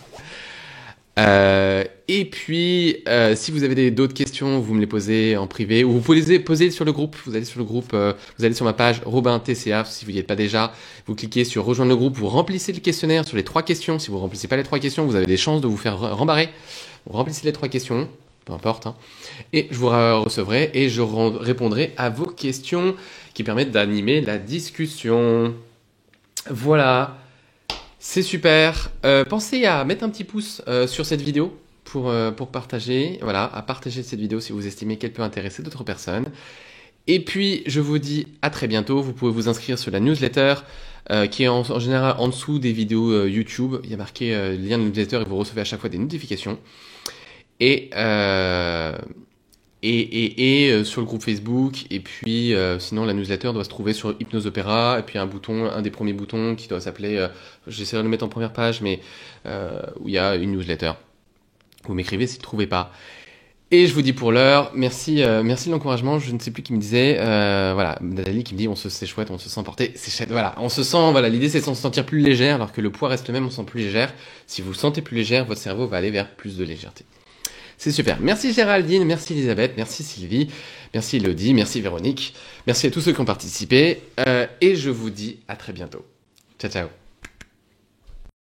Et puis, si vous avez d'autres questions, vous me les posez en privé ou vous pouvez les poser sur le groupe. Vous allez sur le groupe, vous allez sur ma page Robin TCA si vous n'y êtes pas déjà. Vous cliquez sur rejoindre le groupe, vous remplissez le questionnaire sur les 3 questions. Si vous remplissez pas les 3 questions, vous avez des chances de vous faire rembarrer. Vous remplissez les 3 questions. peu importe, hein. Et je vous recevrai et je répondrai à vos questions qui permettent d'animer la discussion. Voilà, c'est super. Pensez à mettre un petit pouce sur cette vidéo pour partager. Voilà, à partager cette vidéo si vous estimez qu'elle peut intéresser d'autres personnes. Et puis, je vous dis à très bientôt. Vous pouvez vous inscrire sur la newsletter qui est en général en dessous des vidéos YouTube. Il y a marqué lien de newsletter et vous recevez à chaque fois des notifications. Et, sur le groupe Facebook. Et puis, sinon, la newsletter doit se trouver sur Hypnose Opéra. Et puis, un des premiers boutons qui doit s'appeler, j'essaierai de le mettre en première page, mais où il y a une newsletter. Vous m'écrivez si vous ne trouvez pas. Et je vous dis pour l'heure, merci de l'encouragement. Je ne sais plus qui me disait, voilà, Nathalie qui me dit, c'est chouette, on se sent porté, c'est chouette, voilà, on se sent, voilà, l'idée c'est de se sentir plus légère, alors que le poids reste le même, on se sent plus légère. Si vous vous sentez plus légère, votre cerveau va aller vers plus de légèreté. C'est super. Merci Géraldine, merci Elisabeth, merci Sylvie, merci Elodie, merci Véronique, merci à tous ceux qui ont participé, et je vous dis à très bientôt. Ciao, ciao.